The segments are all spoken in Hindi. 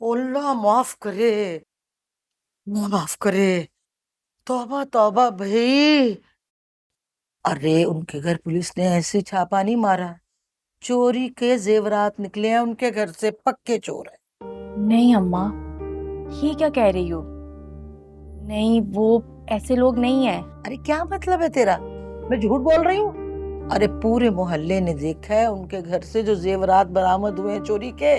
अल्लाह माफ करे, माफ करे। तौबा तौबा भाई। अरे उनके घर पुलिस ने ऐसे छापा नहीं मारा, चोरी के जेवरात निकले हैं उनके घर से, पक्के चोर है। नहीं अम्मा, ये क्या कह रही हो? नहीं, वो ऐसे लोग नहीं है। अरे क्या मतलब है तेरा, मैं झूठ बोल रही हूँ? अरे पूरे मोहल्ले ने देखा है उनके घर से जो जेवरात बरामद हुए हैं चोरी के।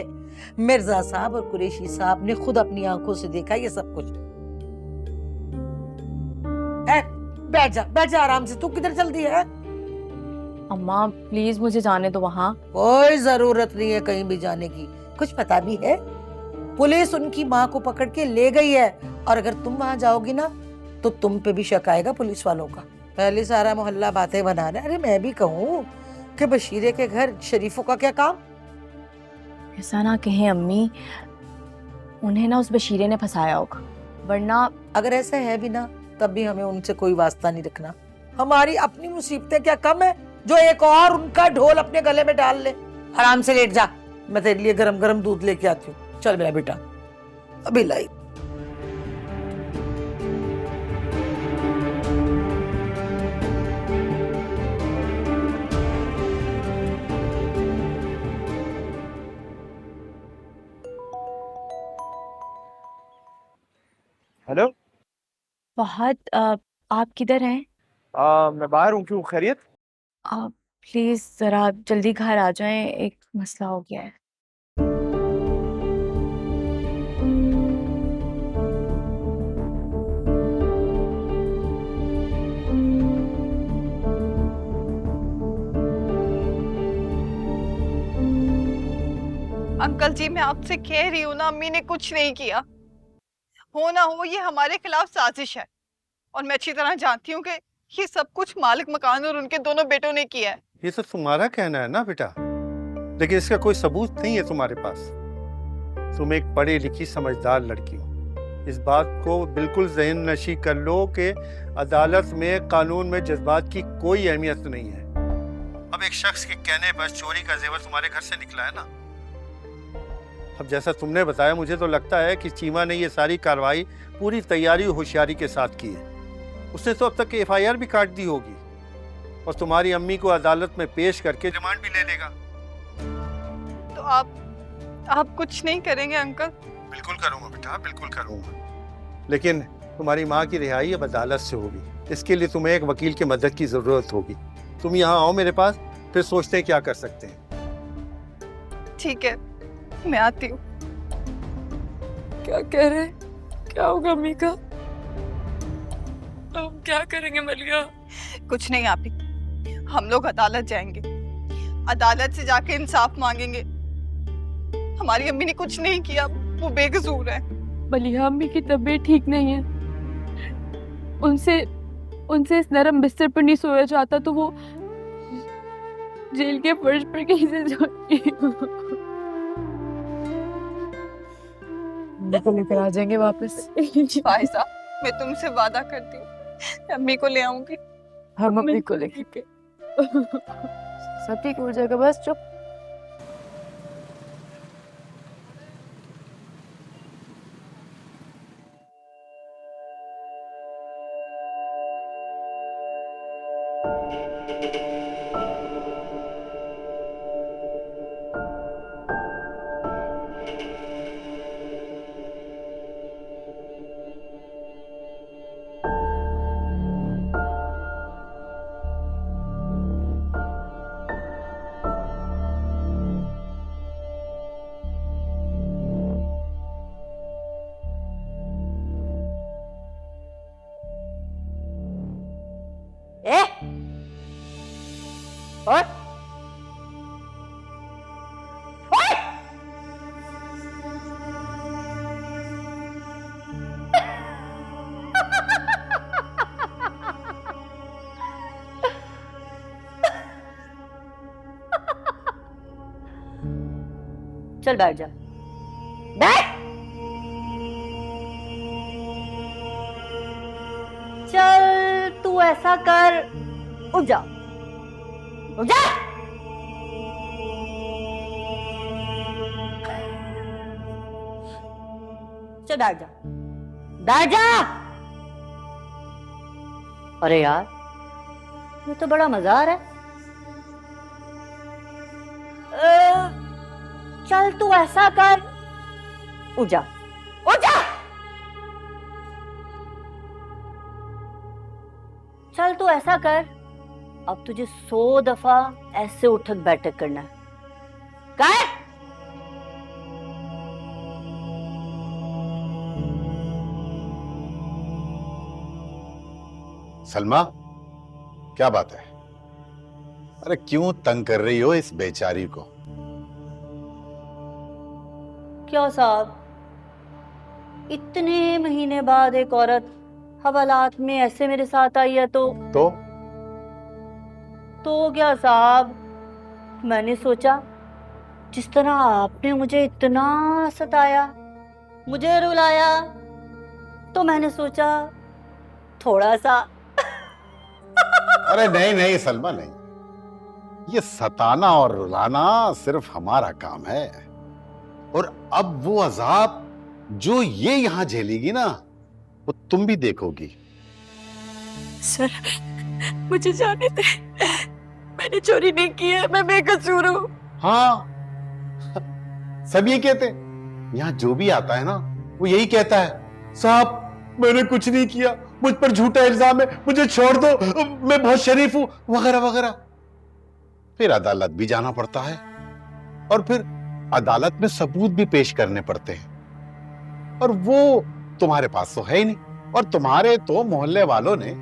मिर्जा साहब और कुरैशी साहब ने खुद अपनी आंखों से देखा ये सब कुछ। ए, बैठ जा आराम से, तू किधर चल दी है? अम्मा प्लीज मुझे जाने दो वहाँ। कोई जरूरत नहीं है कहीं भी जाने की। कुछ पता भी है? पुलिस उनकी माँ को पकड़ के ले गई है, और अगर तुम वहां जाओगी ना तो तुम पे भी शक आएगा पुलिस वालों का। पहले सारा मोहल्ला बातें बना रहा है। अरे मैं भी कहूँ कि बशीरे के घर शरीफों का क्या काम? ऐसा ना कहें अम्मी, उन्हें ना उस बशीरे ने फंसाया होगा, वरना। अगर ऐसा है भी ना तब भी हमें उनसे कोई वास्ता नहीं रखना। हमारी अपनी मुसीबतें क्या कम है जो एक और उनका ढोल अपने गले में डाल ले? आराम से लेट जा, मैं तेरे लिए गरम गरम दूध लेके आती हूँ। चल मेरा बेटा, अभी लाई। हेलो। फहद, आप किधर हैं? मैं बाहर हूँ, क्यों, खैरियत? आप प्लीज जरा जल्दी घर आ जाएं, एक मसला हो गया है। अंकल जी, मैं आपसे कह रही हूँ ना, अम्मी ने कुछ नहीं किया। हो ना हो ये हमारे खिलाफ साजिश है, और मैं अच्छी तरह जानती हूँ कि ये सब कुछ मालिक मकान और उनके दोनों बेटों ने किया है। ये तो तुम्हारा कहना है ना बेटा, लेकिन इसका कोई सबूत नहीं है तुम्हारे पास। तुम एक पढ़ी लिखी समझदार लड़की हो, इस बात को बिल्कुल ज़हन नशी कर लो कि अदालत में कानून में जज्बात की कोई अहमियत नहीं है। अब एक शख्स के कहने पर चोरी का जेवर तुम्हारे घर से निकला है ना। अब जैसा तुमने बताया, मुझे तो लगता है कि चीमा ने ये सारी कार्रवाई पूरी तैयारी और होशियारी के साथ की है। उसने तो अब तक एफआईआर भी काट दी होगी, और तुम्हारी अम्मी को अदालत में पेश करके रिमांड भी ले लेगा। तो आप कुछ नहीं करेंगे अंकल? बिल्कुल करूंगा बेटा, बिल्कुल करूंगा, लेकिन तुम्हारी माँ की रिहाई अब अदालत से होगी। इसके लिए तुम्हें एक वकील की मदद की जरूरत होगी। तुम यहाँ आओ मेरे पास, फिर सोचते हैं क्या कर सकते हैं। ठीक है, मैं आती हूँ। क्या कह रहे हैं? क्या होगा अम्मी का? हम क्या करेंगे मलिया? कुछ नहीं आपी, हम लोग अदालत जाएंगे, अदालत से जाके इंसाफ मांगेंगे। हमारी अम्मी ने कुछ नहीं किया, वो बेकसूर है। मलिया, अम्मी की तबीयत ठीक नहीं है, उनसे इस नरम बिस्तर पर नहीं सोया जाता, तो वो जेल के फर्श पर कहीं से लेकर आ जाएंगे वापस। भाई साहब, मैं तुमसे वादा करती हूँ अम्मी को ले आऊंगी। हम अम्मी को लेके सब ठीक हो जाएगा, बस चुप। ए और चल बैठ जा, बैठ। चल तू ऐसा कर, उठ जा, उठ जा। चल बैठ जा, बैठ जा। अरे यार, ये तो बड़ा मजा आ रहा है। चल तू ऐसा कर, उठ जा, उठ जा। चल तू ऐसा कर, अब तुझे 100 दफा ऐसे उठक बैठक करना है। कर। सलमा, क्या बात है? अरे क्यों तंग कर रही हो इस बेचारी को? क्या साहब, इतने महीने बाद एक औरत हवालात में ऐसे मेरे साथ आई है तो क्या साहब, मैंने सोचा जिस तरह आपने मुझे इतना सताया, मुझे रुलाया, तो मैंने सोचा थोड़ा सा। अरे नहीं नहीं सलमा, नहीं, ये सताना और रुलाना सिर्फ हमारा काम है। और अब वो अजाब जो ये यहां झेलेगी ना, वो तुम भी देखोगी। सर, मुझे जाने दे, मैंने चोरी नहीं की है, मैं बेकसूर हूँ। हाँ, सब ये कहते, यहाँ जो भी आता है ना वो यही कहता है, साहब मैंने कुछ नहीं किया, मुझ पर झूठा इल्जाम है, मुझे छोड़ दो, मैं बहुत शरीफ हूं, वगैरह वगैरह। फिर अदालत भी जाना पड़ता है और फिर अदालत में सबूत भी पेश करने पड़ते हैं, और वो तुम्हारे पास तो है ही नहीं। और तुम्हारे तो मोहल्ले वालों ने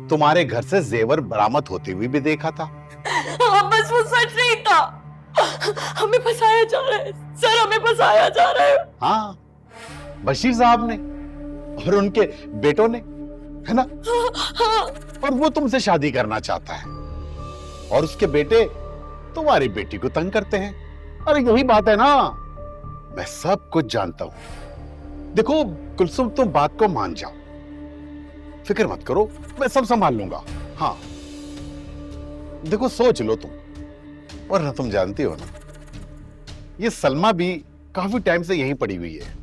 तुम्हारे घर से जेवर बरामद होते हुए भी देखा था। बस वो सच नहीं था, हमें फंसाया जा रहा है सर, हमें फंसाया जा रहा है। हाँ, बशीर साहब ने और उनके बेटों ने, है ना? और वो तुमसे शादी करना चाहता है और उसके बेटे तुम्हारी बेटी को तंग करते हैं। अरे यही बात है ना, मैं सब कुछ जानता हूं। देखो कुलसुम, तुम बात को मान जाओ, फिक्र मत करो, मैं सब संभाल लूंगा। हाँ देखो, सोच लो तुम, और ना तुम जानती हो ना, ये सलमा भी काफी टाइम से यहीं पड़ी हुई है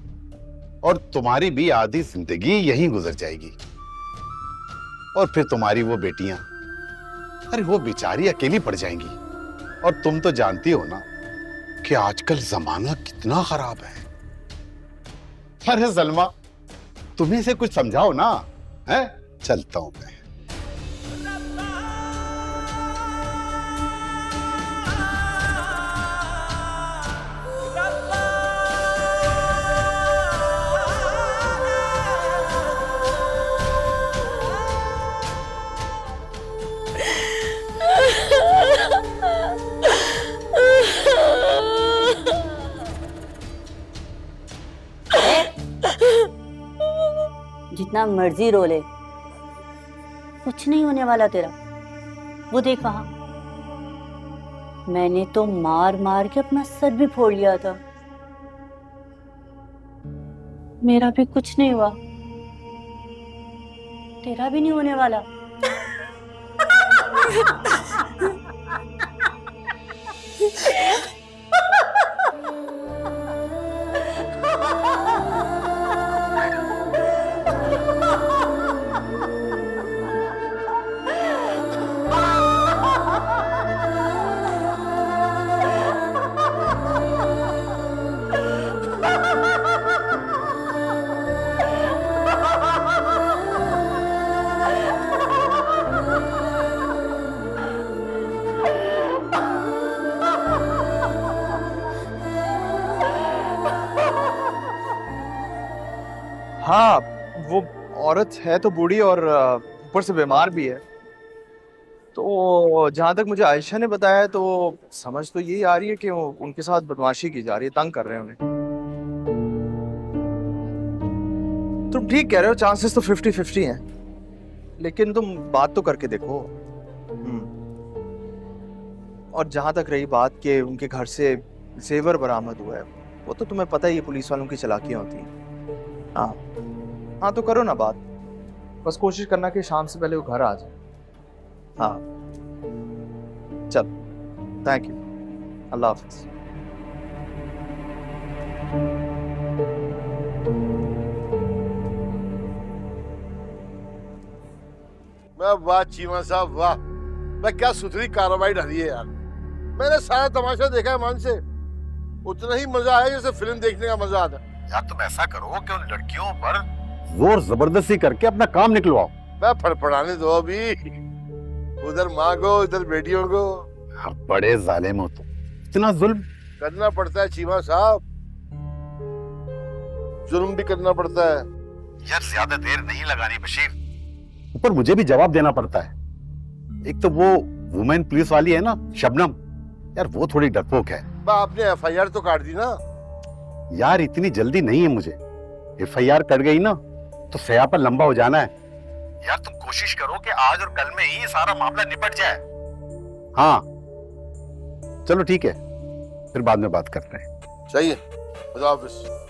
और तुम्हारी भी आधी जिंदगी यहीं गुजर जाएगी। और फिर तुम्हारी वो बेटियां, अरे वो बेचारी अकेली पड़ जाएंगी। और तुम तो जानती हो ना कि आजकल जमाना कितना खराब है। अरे सलमा, तुम्ही से कुछ समझाओ ना, है? चलता हूं मैं। जितना मर्जी रो ले, कुछ नहीं होने वाला तेरा। वो देख वहां, मैंने तो मार मार के अपना सर भी फोड़ लिया था, मेरा भी कुछ नहीं हुआ, तेरा भी नहीं होने वाला। हाँ, वो औरत है तो बूढ़ी और ऊपर से बीमार भी है। तो जहाँ तक मुझे आयशा ने बताया तो समझ तो यही आ रही है कि वो उनके साथ बदमाशी की जा रही है, तंग कर रहे हैं उन्हें। तुम ठीक कह रहे हो, चांसेस तो 50-50 हैं, लेकिन तुम बात तो करके देखो। और जहाँ तक रही बात कि उनके घर से जेवर बरामद हुआ है, वो तो तुम्हें पता ही है, पुलिस वालों की चालाकियाँ होती हैं। हाँ हाँ, तो करो ना बात, बस कोशिश करना कि शाम से पहले वो घर आ जाए। हाँ चल, थैंक यू, अल्लाह हाफिज। वाह चीमा साहब वाह, मैं क्या सुथरी कार्रवाई डाली है यार। मैंने सारा तमाशा देखा है मन से, उतना ही मजा आया जैसे फिल्म देखने का मजा आता है। यार तुम ऐसा करो कि उन लड़कियों पर जोर जबरदस्ती करके अपना काम निकलवाओ। मैं फड़फड़ाने दो अभी, उधर माँ को इधर बेटियों को। आप बड़े जालिम हो तुम, इतना जुल्म करना पड़ता है चीमा साहब, जुल्म भी करना पड़ता है। यार ज्यादा देर नहीं लगानी बशीर, ऊपर मुझे भी जवाब देना पड़ता है। एक तो वो वुमेन पुलिस वाली है ना शबनम, यार वो थोड़ी डरपोक है। आपने एफआईआर तो काट दी ना। यार इतनी जल्दी नहीं है मुझे, एफआईआर कट गई ना तो सयापन लंबा हो जाना है। यार तुम कोशिश करो कि आज और कल में ही ये सारा मामला निपट जाए। हाँ चलो ठीक है, फिर बाद में बात करते हैं। चाहिए, खुदा हाफिज।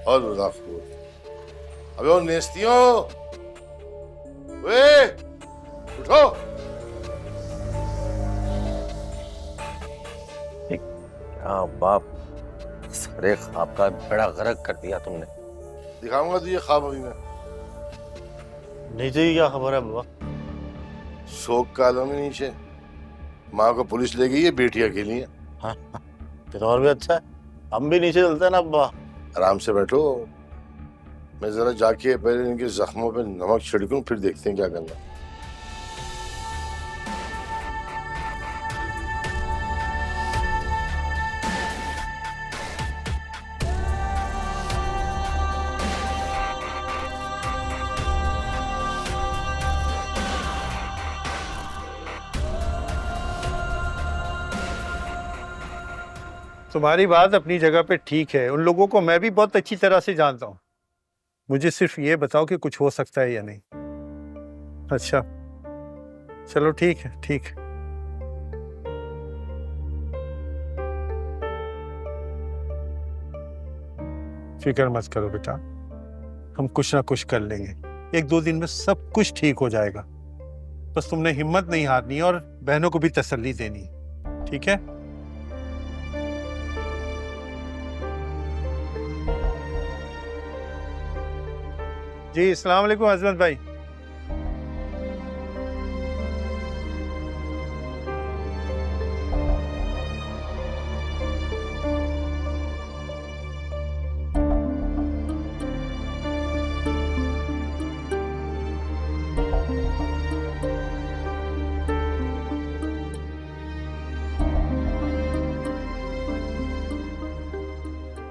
और अबे वो नेस्तियों, वे उठो। क्या बाप, सारे ख्वाब का बड़ा गर्क कर दिया तुमने। दिखाऊंगा तुझे ख्वाब अभी मैं। नीचे की क्या खबर है बाबा? शोक का आलम है नीचे, माँ को पुलिस ले गई है, बेटी अकेली है। हाँ फिर और भी अच्छा है, हम भी नीचे चलते हैं ना अब्बा। आराम से बैठो, मैं जरा जाके पहले इनके जख्मों पे नमक छिड़कूं, फिर देखते हैं क्या करना। तुम्हारी बात अपनी जगह पे ठीक है, उन लोगों को मैं भी बहुत अच्छी तरह से जानता हूँ। मुझे सिर्फ ये बताओ कि कुछ हो सकता है या नहीं। अच्छा चलो ठीक है, ठीक है। फिक्र मत करो बेटा, हम कुछ ना कुछ कर लेंगे। 1-2 दिन में सब कुछ ठीक हो जाएगा। बस तुमने हिम्मत नहीं हारनी और बहनों को भी तसल्ली देनी, ठीक है? जी अस्सलाम वालेकुम अजमत भाई।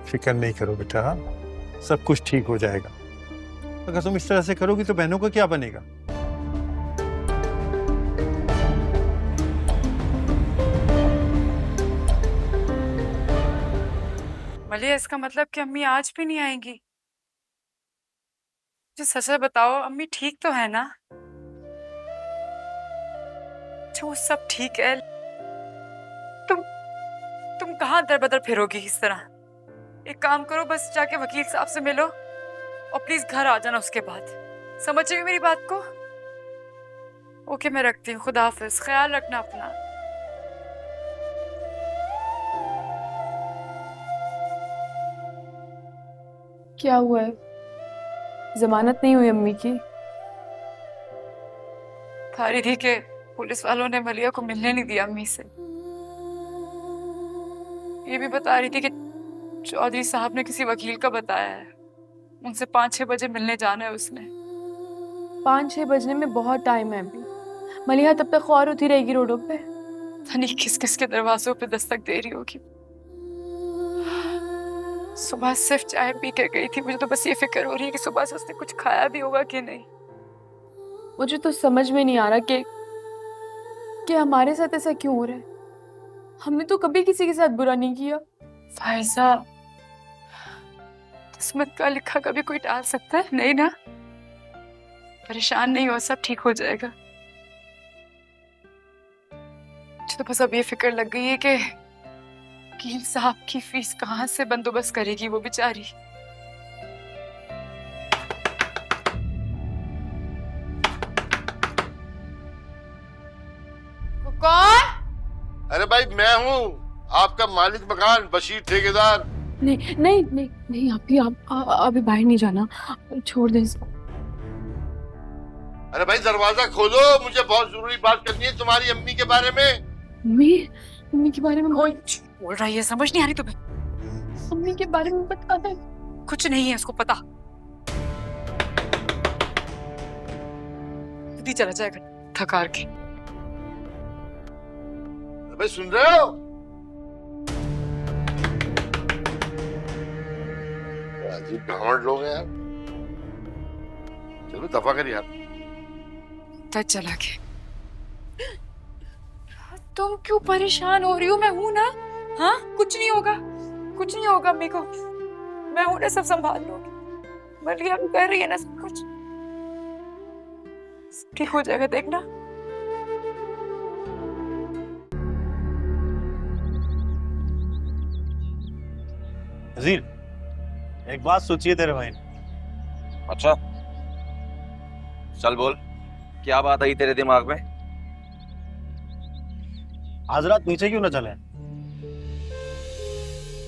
फिक्र नहीं करो बेटा, सब कुछ ठीक हो जाएगा। अगर तुम इस तरह से करोगी तो बहनों का क्या बनेगा? मलिया, इसका मतलब कि अम्मी आज भी नहीं आएंगी? जो सच है बताओ, अम्मी ठीक तो है ना? जो वो सब ठीक है, तुम कहाँ दर बदर फिरोगी इस तरह? एक काम करो, बस जाके वकील साहब से मिलो और प्लीज घर आ जाना उसके बाद। समझ रही हो मेरी बात को? ओके मैं रखती हूँ, खुदा हाफिज, ख्याल रखना अपना। क्या हुआ है? जमानत नहीं हुई अम्मी की? बता रही थी कि पुलिस वालों ने मलिया को मिलने नहीं दिया अम्मी से। ये भी बता रही थी कि चौधरी साहब ने किसी वकील का बताया है, उनसे 5-6 बजे मिलने जाना है उसने। 5-6 बजने में बहुत टाइम है अभी। मलिहा तब तक ख्वार होती रहेगी रोडों पे। पता नहीं किस किस के दरवाजों पे दस्तक दे रही होगी। सुबह सिर्फ चाय पी के गई थी, मुझे तो बस ये फिक्र हो रही है कि सुबह से उसने कुछ खाया भी होगा कि नहीं। मुझे तो समझ में नहीं आ रहा कि हमारे साथ ऐसा क्यों हो रहा है। हमने तो कभी किसी के साथ बुरा नहीं किया। फायजा, किस्मत का लिखा कभी कोई टाल सकता है? नहीं ना? परेशान नहीं हो, सब ठीक हो जाएगा। मुझे तो बस अब ये फिक्र लग गई है कि वकील साहब की फीस कहाँ से बंदोबस्त करेगी वो बेचारी। कौन? अरे भाई मैं हूँ, आपका मालिक मकान बशीर ठेकेदार। नहीं नहीं नहीं नहीं, अभी बाहर नहीं जाना, छोड़ दे इसको। अरे भाई दरवाजा खोलो, मुझे बहुत जरूरी बात करनी है तुम्हारी अम्मी के बारे में। मम्मी के बारे में बोल रही है, समझ नहीं आ रही तुम्हें? मम्मी के बारे में बता दे। कुछ नहीं है उसको पता। दीदी चला जाएगा थकार के। भाई सुन रहे हो? अजीब घमंड लोग हैं यार। चलो दफा कर यार। तब चला के। तुम क्यों परेशान हो रही हो? मैं हूं ना। हाँ, कुछ नहीं होगा, कुछ नहीं होगा मेरे को। मैं हूं ना, सब संभाल लूंगी। मलिया भी कर रही है ना सब कुछ, सब ठीक हो जाएगा, देखना। अजीर, एक बात सोचिए तेरे भाई ने। अच्छा, चल बोल, क्या बात आई तेरे दिमाग में? आज रात नीचे क्यों ना चले?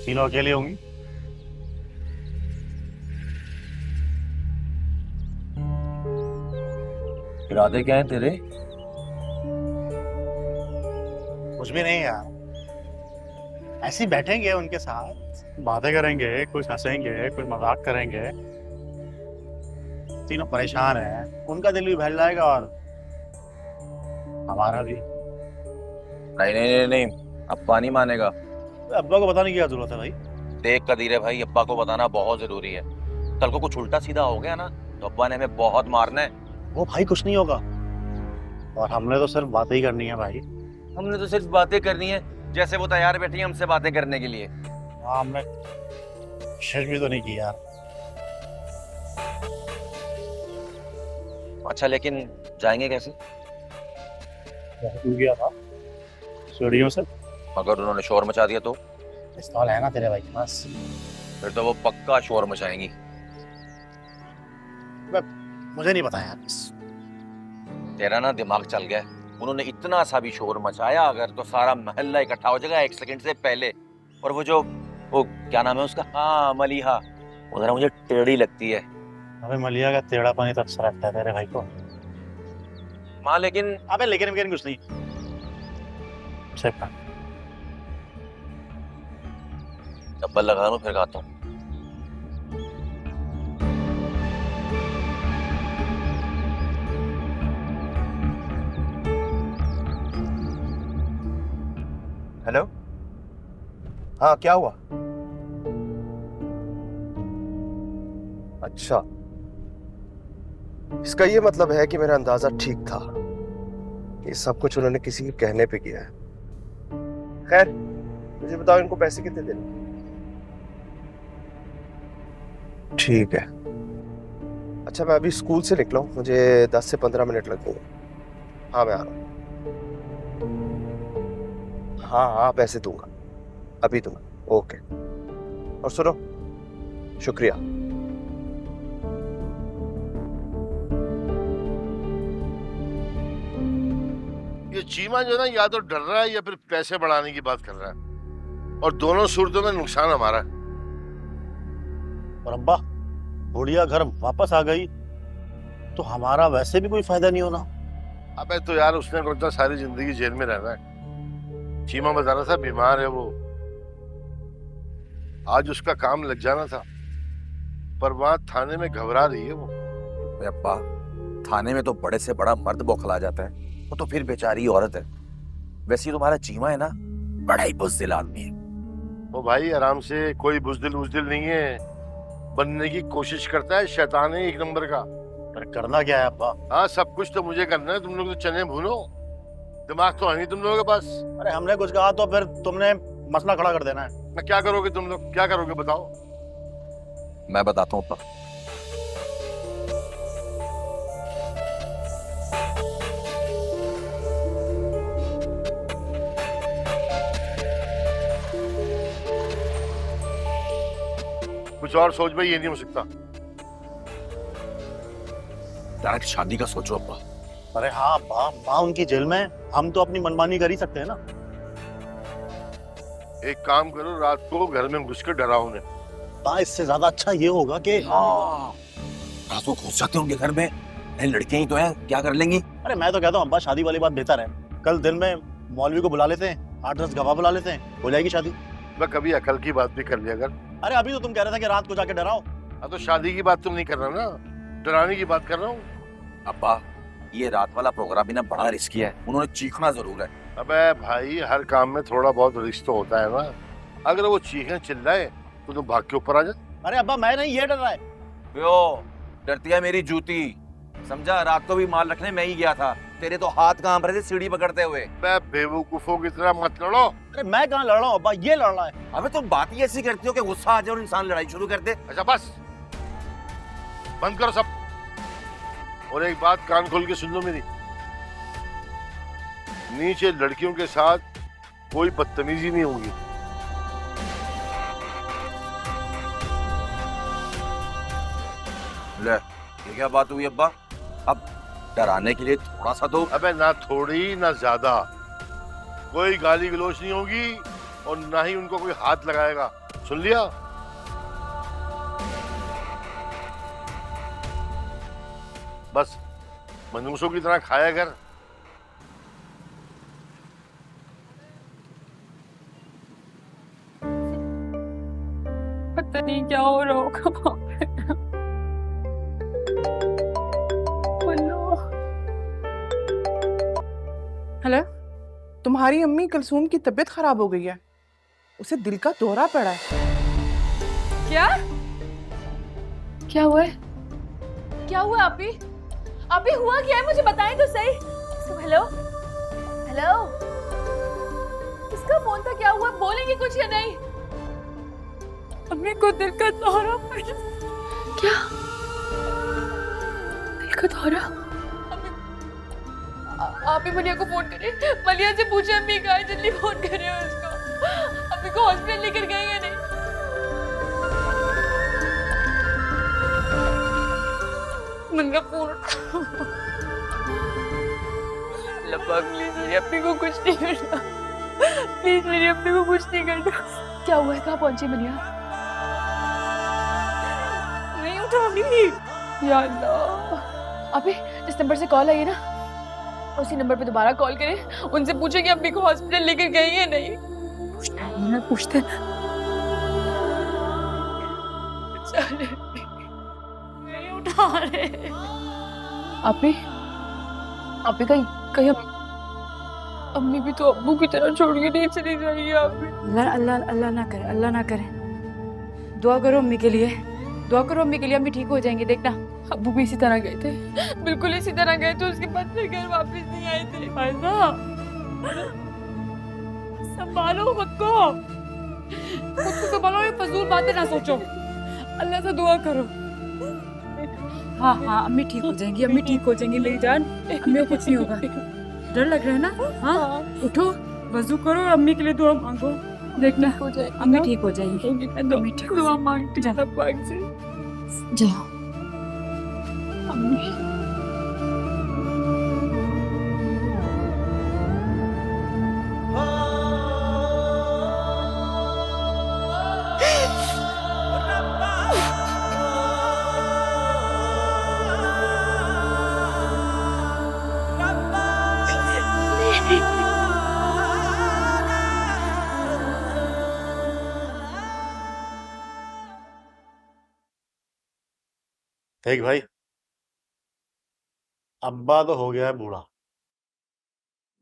तीनों अकेले होंगी। इरादे क्या है तेरे? कुछ भी नहीं यार, ऐसे ही बैठेंगे उनके साथ, बातें करेंगे, कुछ हंसेंगे, कुछ मजाक करेंगे। तीनों परेशान हैं, उनका दिल भी बहल जाएगा और हमारा भी। नहीं नहीं नहीं नहीं, अब्बा नहीं मानेगा। अब्बा को बताने की क्या जरूरत है भाई? देख कदीर है भाई, अब्बा को बताना बहुत जरूरी है। कल को कुछ उल्टा सीधा हो गया ना तो अब्बा ने हमें बहुत मारना है। वो भाई कुछ नहीं होगा, और हमने तो सिर्फ बातें ही करनी है भाई। हमने तो सिर्फ बातें करनी है, जैसे वो तैयार बैठी है हमसे बातें करने के लिए। हाँ, हमने शेष भी तो नहीं की यार। अच्छा, लेकिन जाएंगे कैसे? गया था सीढ़ियों से। अगर उन्होंने शोर मचा दिया तो? पिस्तौल है ना तेरे भाई के पास। फिर तो वो पक्का शोर मचाएंगी। मुझे नहीं पता यार। तेरा ना दिमाग चल गया। उन्होंने इतना सा भी शोर मचाया अगर तो सारा मोहल्ला इकट्ठा हो जाएगा 1 सेकंड से पहले। और वो क्या नाम है उसका? हाँ, मलिहा। उधर मुझे टेढ़ी लगती है। अबे मलिया का टेढ़ापन ही तो अच्छा लगता है तेरे भाई को। हाँ लेकिन अबे लेकिन कुछ नहीं। चप्पल लगा लूं फिर खाता हूँ। हेलो, हाँ क्या हुआ? अच्छा, इसका ये मतलब है कि मेरा अंदाजा ठीक था। ये सब कुछ उन्होंने किसी के कहने पे किया है। खैर, मुझे बताओ इनको पैसे कितने देने? ठीक है। अच्छा, मैं अभी स्कूल से निकला हूँ, मुझे 10 से 15 मिनट लगेंगे। हाँ मैं आ रहा हूँ। हाँ, पैसे दूंगा, अभी दूंगा। ओके। और सुनो, शुक्रिया। ये चीमा जो ना या तो डर रहा है या फिर पैसे बढ़ाने की बात कर रहा है, और दोनों सूरतों में नुकसान हमारा है। और अब्बा, बुढ़िया घर वापस आ गई तो हमारा वैसे भी कोई फायदा नहीं होना। अबे तो यार उसने बोलता सारी जिंदगी जेल में रहना है। चीमा बता रहा था बीमार है वो, आज उसका काम लग जाना था, पर वहां थाने में घबरा रही है वो। अब्बा, थाने में तो बड़े से बड़ा मर्द बौखला जाता है, वो तो फिर बेचारी औरत है। वैसे तुम्हारा चीमा है ना, बड़ा ही बुज़दिल आदमी है। वो भाई आराम से, कोई बुज़दिल नहीं है, बनने की कोशिश करता है, शैतान है 1 नंबर का। पर करना क्या है अब्बा? हाँ, सब कुछ तो मुझे करना है, तुम लोग तो चने भूनो, दिमाग तो है नहीं तुम लोगों के पास। अरे हमने कुछ कहा तो फिर तुमने मसला खड़ा कर देना है। मैं क्या करोगे तुम लोग, क्या करोगे बताओ? मैं बताता हूँ अब्बा। कुछ और सोच भाई, ये नहीं हो सकता। डायरेक्ट शादी का सोचो अब्बा। अरे हाँ अब्बा, माँ उनकी जेल में, हम तो अपनी मनमानी कर ही सकते हैं ना। एक काम करो, रात को घर में घुस कर डराओ उन्हें। अब्बा इससे ज्यादा अच्छा ये होगा कि रात को घुस जाते हैं उनके घर में, लड़कियां ही तो हैं, क्या कर लेंगी? अरे मैं तो कहता हूँ अब्बा शादी वाली बात बेहतर है। कल दिन में मौलवी को बुला लेते हैं, 8-10 गवाह बुला लेते हैं, हो जाएगी शादी। मैं कभी अकल की बात भी कर लिया कर। अरे अभी तो तुम कह रहे थे कि रात को जाके डराओ। अब तो शादी की बात तुम नहीं कर रहा ना, डराने की बात कर रहा हूँ। अब्बा ये रात वाला प्रोग्राम भी ना बड़ा रिस्की है, उन्होंने चीखना जरूर है। अबे भाई, हर काम में थोड़ा बहुत रिस्क तो होता है ना। अगर वो चीखें चिल्लाए तो तुम भाग के ऊपर आ जा। अरे अब्बा मैं नहीं, ये डर रहा है। यो डरती है मेरी जूती, समझा? रात को भी माल रखने मैं ही गया था, तेरे तो हाथ कांप रहे थे सीढ़ी पकड़ते हुए। बेवकूफों की तरह मत लड़ो। अरे मैं कहाँ लड़ रहा हूँ अब्बा, ये लड़ रहा है। अबे तुम बात ही ऐसी करती हो कि गुस्सा आ जाए और इंसान लड़ाई शुरू कर दे। अच्छा बस, बंद करो सब। और एक बात कान खोल के सुन लो मेरी, नीचे लड़कियों के साथ कोई बदतमीजी नहीं होगी। ले ये क्या बात हुई अब्बा? अब डराने के लिए थोड़ा सा तो। अबे ना थोड़ी ना ज्यादा, कोई गाली गलौज नहीं होगी और ना ही उनको कोई हाथ लगाएगा, सुन लिया? बस मनूसों की तरह खाया कर। पता नहीं क्या हो रहा होगा। हेलो, तुम्हारी अम्मी कुलसूम की तबीयत खराब हो गई है, उसे दिल का दौरा पड़ा है। क्या क्या हुआ है? क्या हुआ आपी? आपी हुआ क्या है, मुझे बताएं तो सही। हेलो हेलो, इसका फोन था, क्या हुआ? बोलेंगे कुछ या नहीं? अम्मी को दिल का दौरा पड़ा। क्या दिल का दौरा? आप ही मलिया को फोन करें, मलिया से पूछे अम्मी कहाँ है, जल्दी फोन करें उसको। अम्मी को हॉस्पिटल लेकर गए या नहीं? मंगा फोन। लब्बा प्लीज मेरी अम्मी को कुछ नहीं करना, प्लीज मेरी अम्मी को कुछ नहीं करना। क्या हुआ है, कहाँ पहुंची मलिया? नहीं उठा अम्मी। या अल्लाह, अभी जिस नंबर से कॉल आई है ना, उसी नंबर पे दोबारा कॉल करें, उनसे पूछे कि अम्मी को हॉस्पिटल लेकर गए या नहीं। पूछते नहीं उठा रहे। आप कहीं कहीं अम्मी भी तो अब्बू की तरह छोड़ के नहीं चली जाएगी। आप अल्लाह अल्लाह अल्लाह ना करे, अल्लाह ना करे। दुआ करो अम्मी के लिए, दुआ करो अम्मी के लिए, अम्मी ठीक हो जाएंगे, देखना। अब्बू भी इसी तरह गए थे, बिल्कुल इसी तरह गए थे, उसके बाद फिर घर वापस नहीं आए थे। संभालो खुद को, खुद को संभालो, ये फजूल बातें ना सोचो, अल्लाह से दुआ करो। हाँ हाँ अम्मी ठीक हो जाएंगी, अम्मी ठीक हो जाएंगी मेरी जान, अम्मी को कुछ नहीं होगा। डर लग रहा है ना? हाँ उठो, वजू करो और अम्मी के लिए दुआ मांगो, देखना हो जाए, अम्मी ठीक हो जाएंगी। अम्मी ठीक हो दुआ मांगते जाओ, पाक से जाओ अम्मी। देख भाई, अब्बा तो हो गया है बूढ़ा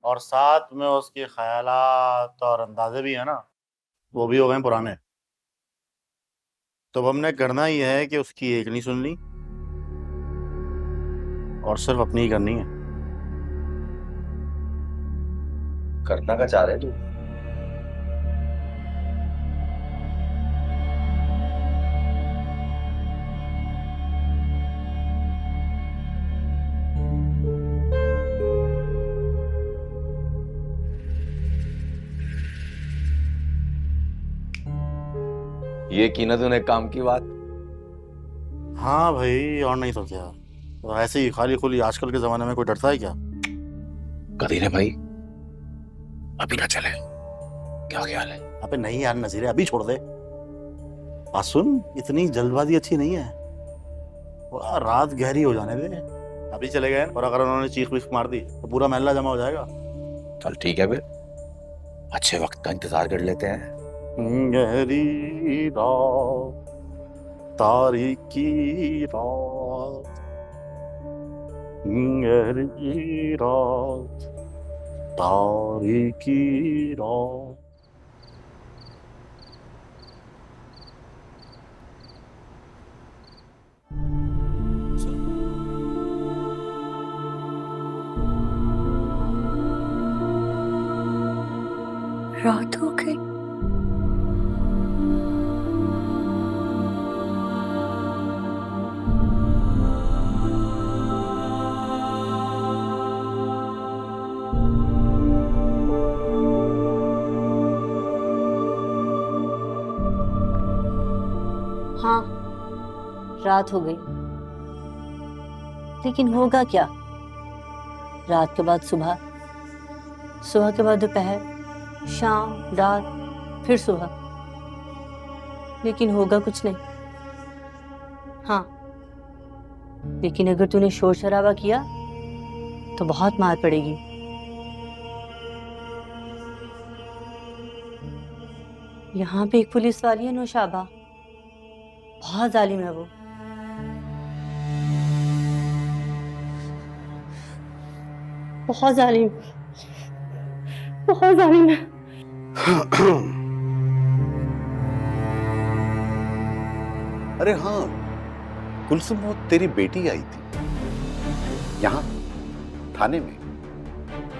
और साथ में उसके ख्यालात और अंदाजे भी है ना, वो भी हो गए पुराने। तो हमने करना ही है कि उसकी एक नहीं सुननी और सिर्फ अपनी ही करनी है। करना का चाह रहे तू? ये की ना तूने काम की बात। हाँ भाई, और नहीं तो क्या। तो ऐसे ही खाली खुली आजकल के जमाने में कोई डरता है क्या? कभी ना भाई, अभी ना चले, क्या ख्याल है? अबे नहीं यार नजीरे, अभी छोड़ दे। बात सुन, इतनी जल्दबाजी अच्छी नहीं है। थोड़ा रात गहरी हो जाने दे। अभी चले गए और अगर उन्होंने चीख वीख मार दी तो पूरा महल्ला जमा हो जाएगा। चल ठीक है, फिर अच्छे वक्त का इंतजार कर लेते हैं। गहरी रात, तारीकी रात, गहरी रात, तारीकी रात। रात हो गई। हाँ, रात हो गई, लेकिन होगा क्या? रात के बाद सुबह, सुबह के बाद दोपहर, शाम, रात, फिर सुबह, लेकिन होगा कुछ नहीं। हाँ, लेकिन अगर तूने शोर शराबा किया तो बहुत मार पड़ेगी। यहाँ पे एक पुलिस वाली है नौशाबा, बहुत जालिम है वो। बहुत जालिम, बहुत जालिम है। अरे हाँ कुलसुम, वो तेरी बेटी आई थी यहाँ थाने में।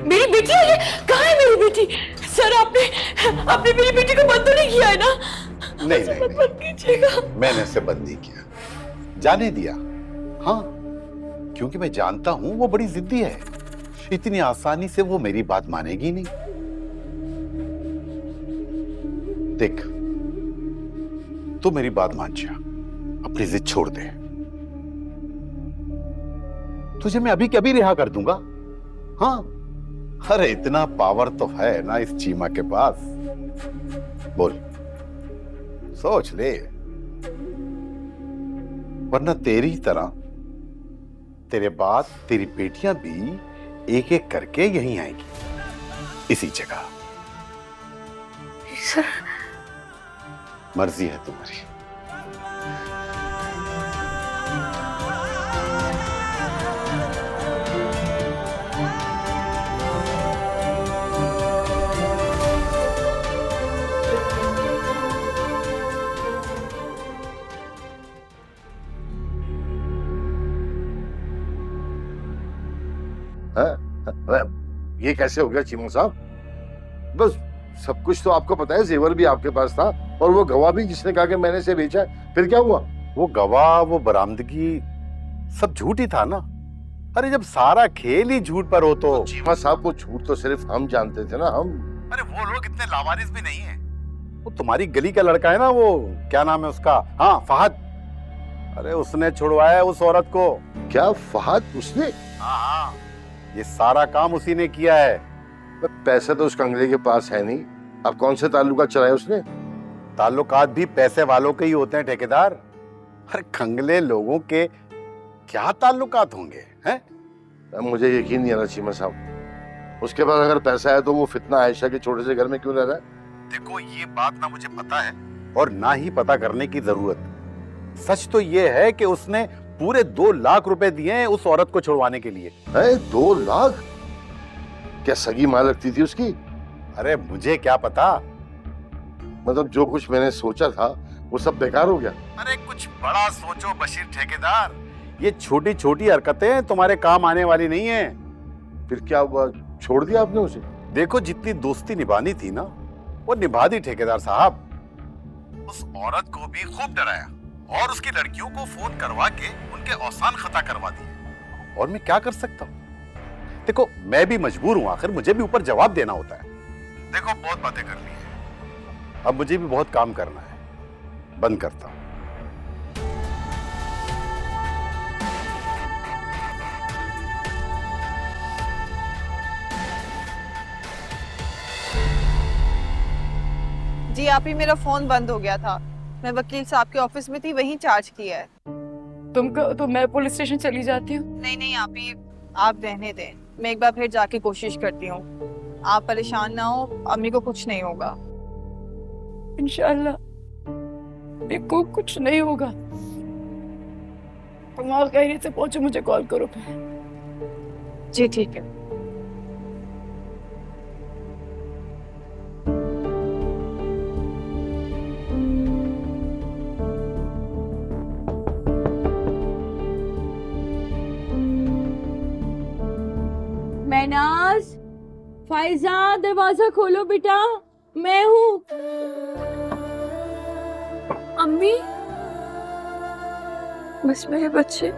मेरी बेटी है? कहाँ है मेरी बेटी? सर आपने मेरी बेटी को बंद तो नहीं किया है ना? नहीं नहीं, बंद कीजिएगा। मैंने इसे बंद नहीं किया, जाने दिया। हाँ, क्योंकि मैं जानता हूं वो बड़ी जिद्दी है, इतनी आसानी से वो मेरी बात मानेगी नहीं। देख, तू मेरी बात मान जा, अपनी जिद छोड़ दे। तुझे मैं अभी के अभी रिहा कर दूंगा। हाँ, अरे इतना पावर तो है ना इस चीमा के पास। बोल, सोच ले, वरना तेरी तरह तेरे बाद तेरी बेटियां भी एक एक करके यहीं आएंगी, इसी जगह। सर, मर्जी है तुम्हारी। ये कैसे हो गया चीमा साहब? बस सब कुछ तो आपको पता है, जेवर भी आपके पास था और वो गवाह भी जिसने कहा कि मैंने इसे बेचा है। फिर क्या हुआ? वो गवाह, वो बरामदगी सब झूठ ही था ना। अरे जब सारा खेल ही झूठ पर हो तो चीमा साहब, वो झूठ तो सिर्फ हम जानते थे ना, हम। अरे वो लोग इतने लावारिस भी नहीं है। वो तुम्हारी गली का लड़का है ना, वो क्या नाम है उसका? हाँ, फहद। अरे उसने छुड़वाया उस औरत को। क्या फहद? उसने? हाँ, ये सारा काम उसी ने किया है। पैसा तो उस कंगले के पास है नहीं, अब कौन से ताल्लुकात चलाए उसने? ताल्लुकात भी पैसे वालों के ही होते हैं ठेकेदार। अरे कंगले लोगों के क्या ताल्लुकात होंगे हैं? मुझे यकीन नहीं आ रहा चीमा साहब। उसके पास अगर पैसा है तो वो फितना आयशा के छोटे से घर में क्यों रह रहा है? देखो, ये बात ना मुझे पता है और ना ही पता करने की जरूरत। सच तो ये है कि उसने पूरे 2 लाख रुपए दिए हैं उस औरत को छुड़वाने के लिए। 2 लाख? क्या सगी मां लगती थी उसकी? अरे मुझे क्या पता, मतलब जो कुछ मैंने सोचा था वो सब बेकार हो गया। अरे कुछ बड़ा सोचो बशीर ठेकेदार, ये छोटी छोटी हरकतें तुम्हारे काम आने वाली नहीं है। फिर क्या हुआ? छोड़ दिया आपने उसे? देखो, जितनी दोस्ती निभानी थी ना वो निभा दी ठेकेदार साहब। उस औरत को भी खूब डराया और उसकी लड़कियों को फोन करवा के उनके औसान खता करवा दिए। और मैं क्या कर सकता हूँ? देखो, मैं भी मजबूर हूं, आखिर मुझे भी ऊपर जवाब देना होता है। देखो, बहुत बातें कर ली है, अब मुझे भी बहुत काम करना है। बंद करता हूं। जी आप ही, मेरा फोन बंद हो गया था। मैं वकील साहब के ऑफिस में थी, वहीं चार्ज किया है। तुम कहो तो मैं पुलिस स्टेशन चली जाती हूँ। नहीं आप ही, आप रहने दें, मैं एक बार फिर जाके कोशिश करती हूँ। आप परेशान ना हो, अम्मी को कुछ नहीं होगा। इंशाल्लाह मेरे को कुछ नहीं होगा। तुम और खैरियत से पहुंचो, मुझे कॉल करो फिर। जी ठीक है। महनाज, फाइजा, दरवाजा खोलो बेटा, मैं हूँ। अम्मी, बस मेरे बच्चे,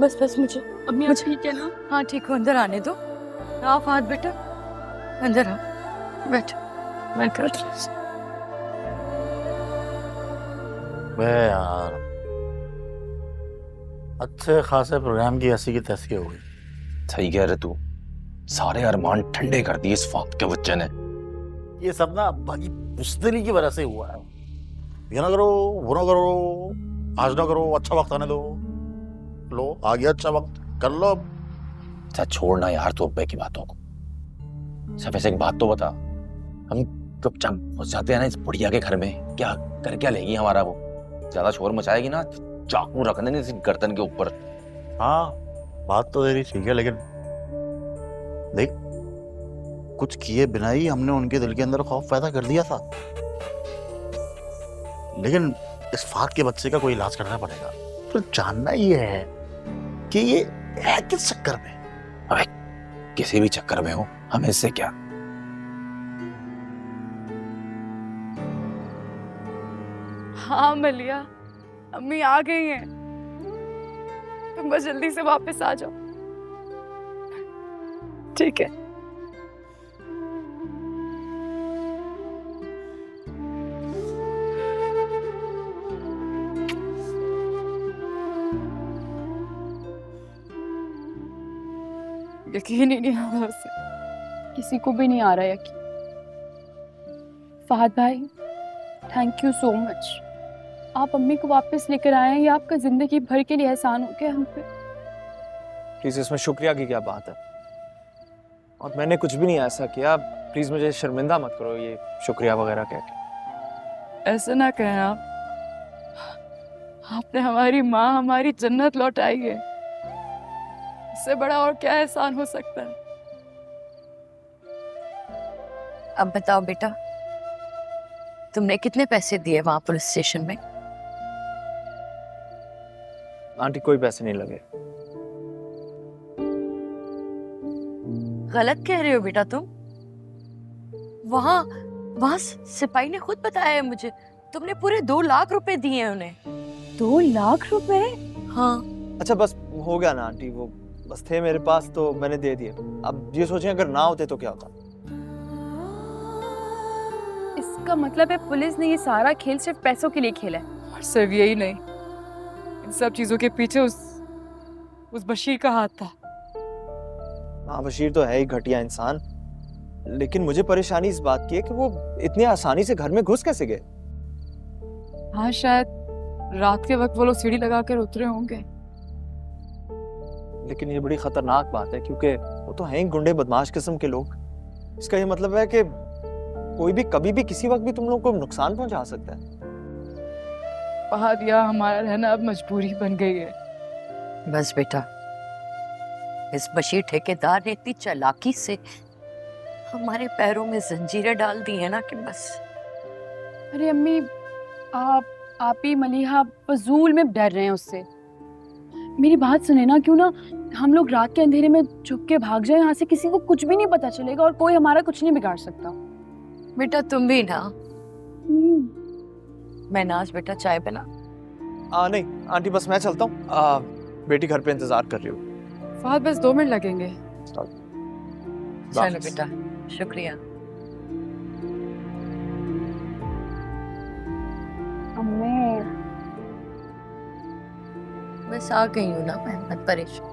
बस मुझे। अम्मी आप ठीक है ना? हाँ ठीक हो, अंदर आने दो। आप हाथ बेटा, अंदर आ, बैठ, मैं कर। बे यार, अच्छे खासे प्रोग्राम की ऐसी की तैसी हो गई। सही कह रहे तू, सारे अरमान ठंडे कर दिए इस फाक के बच्चे ने। ये सब ना अब्बा की बुज़दिली की वजह से हुआ है। ये ना करो, वो ना करो, आज ना करो, अच्छा वक्त आने दो। लो आ गया अच्छा वक्त, कर लो अब। अच्छा छोड़ना यार तू अब्बे की बातों को। सब ऐसे एक बात तो बता, हम चुपचाप घुस जाते हैं ना इस बुढ़िया के घर में, क्या लेगी हमारा वो? ज्यादा शोर मचाएगी ना, चाकू रख देने इस गर्दन के ऊपर। हाँ बात तो तेरी ठीक है, लेकिन देख कुछ किए बिना ही हमने उनके दिल के अंदर खौफ पैदा कर दिया था। लेकिन इस फाक के बच्चे का कोई इलाज करना पड़ेगा। तो जानना ये है कि ये है किस चक्कर में। अबे किसी भी चक्कर में हो, हमें इससे क्या। हाँ मलिया, अम्मी आ गई हैं। तुम बस जल्दी से वापस आ जाओ, ठीक है? यकीन ही नहीं आ रहा उसे। किसी को भी नहीं आ रहा यकीन। फहद भाई, थैंक यू सो मच। आप अम्मी को वापस लेकर आए हैं, ये आपका जिंदगी भर के लिए एहसान हो गया हम पे। प्लीज इसमें शुक्रिया की क्या बात है, और मैंने कुछ भी नहीं ऐसा किया। प्लीज मुझे शर्मिंदा मत करो ये शुक्रिया वगैरह कह के। ऐसा ना कहें आप। आपने हमारी माँ, हमारी जन्नत लौटाई है। इससे बड़ा और क्या एहसान हो सकता है? अब बताओ बेटा, तुमने कितने पैसे दिए वहां पुलिस स्टेशन में? आंटी कोई पैसे नहीं लगे। गलत कह रहे हो बेटा तुम। वहां सिपाही ने खुद बताया है मुझे, तुमने पूरे 2 लाख रुपए दिए हैं उन्हें। 2 लाख रुपए? हाँ। अच्छा बस हो गया ना आंटी, वो बस थे मेरे पास तो मैंने दे दिए। अब ये सोचें अगर ना होते तो क्या होता। इसका मतलब है पुलिस ने ये सारा खेल सिर्फ पैसों के लिए खेला है। और सिर्फ यही नहीं, इन सब चीजों के पीछे उस बशीर का हाथ था। हाँ बशीर तो है ही घटिया इंसान, लेकिन मुझे परेशानी इस बात की है कि वो इतनी आसानी से घर में घुस कैसे गए। हाँ शायद रात के वक्त वो लोग सीढ़ी लगाकर उतरे होंगे। लेकिन ये बड़ी खतरनाक बात है क्योंकि वो तो हैं ही गुंडे बदमाश किस्म के लोग। इसका ये मतलब है कि कोई भी कभी भी किसी वक्त भी तुम लोग को नुकसान पहुंचा सकता है। फहद, यहाँ हमारा रहना अब मजबूरी बन गई है। बस बेटा, इस बशीर ठेकेदार ने इतनी चालाकी से हमारे पैरों में जंजीरें डाल दी है ना कि बस। अरे अम्मी, आप ही मलिहा फजूल में डर रहे हैं उससे। मेरी बात सुने ना, क्यों ना हम लोग रात के अंधेरे में छुप के भाग जाए यहाँ से, किसी को कुछ भी नहीं पता चलेगा और कोई हमारा कुछ नहीं बिगाड़ सकता। बेटा तुम भी ना। मैं नाज बेटा चाय बना। नहीं आंटी बस मैं चलता हूँ, बेटी घर पे इंतजार कर रही हूँ। फहद बस 2 मिनट लगेंगे। चलो बेटा, शुक्रिया। अम्मी, बस आ गई हूँ ना मैं, मत परेशान।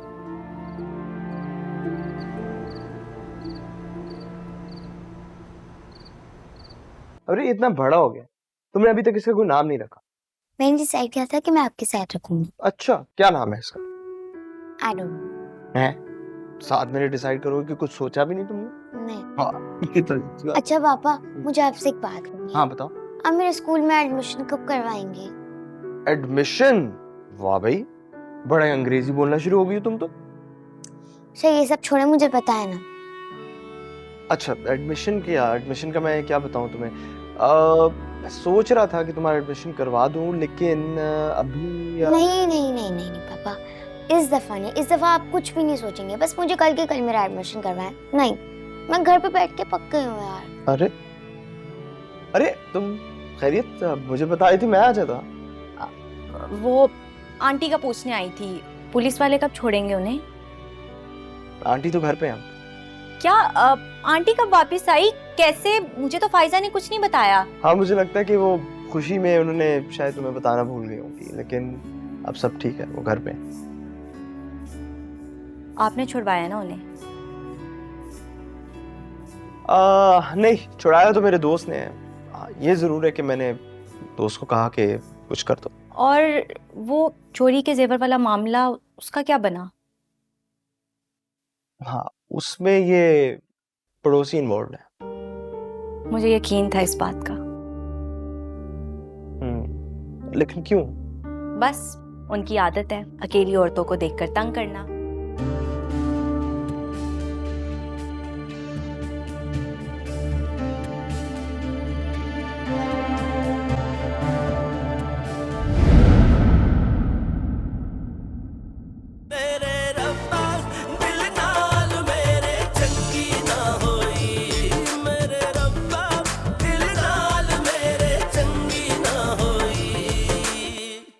अरे इतना बड़ा हो गया, तुमने अभी तक इसका कोई नाम नहीं रखा। मैंने डिसाइड किया था कि मैं आपके साथ रखूंगी। अच्छा, क्या नाम है इसका? I don't know. है साथ में डिसाइड करोगे कि कुछ सोचा भी नहीं तुमने? नहीं। हाँ ये तो अच्छा पापा, मुझे आपसे एक बात करनी है। हाँ बताओ। आप मेरे स्कूल में एडमिशन कब करवाएंगे? एडमिशन? वाह भाई, बड़ा अंग्रेजी बोलना शुरू हो गई हो तुम तो। अच्छा ये सब छोड़े, मुझे पता है ना। अच्छा एडमिशन का मैं क्या बताऊं तुम्हें। मैं सोच रहा था कि तुम्हारा एडमिशन करवा दूं, लेकिन अभी नहीं नहीं नहीं नहीं नहीं पापा, इस दफा नहीं, इस दफा आप कुछ भी नहीं सोचेंगे, बस मुझे कल के कल मेरा एडमिशन करवाएं। नहीं, मैं घर पे बैठ के पक गई हूँ यार। अरे अरे तुम खैरियत, मुझे बताई थी मैं आ जाता। वो आंटी का पूछने आई थी, पुलिस वाले कब छोड़ेंगे उन्हें? आंटी तो घर पे हैं। क्या आंटी कब वापस आई, कैसे? मुझे तो फाइजा ने कुछ नहीं बताया। हाँ मुझे लगता है कि वो खुशी में उन्होंने शायद तुम्हें बताना भूल गई होंगी, लेकिन अब सब ठीक है, वो घर पे हैं। आपने छुड़वाया ना उन्हें? नहीं, छुड़ाया तो मेरे दोस्त ने है। ये जरूर है कि मैंने दोस्त को कहा कि कुछ कर दो। और वो चोरी के जेवर वाला मामला, उसका क्या बना? हाँ उसमें ये पड़ोसी इन्वॉल्व है। मुझे यकीन था इस बात का। लेकिन क्यों? बस उनकी आदत है अकेली औरतों को देखकर तंग करना।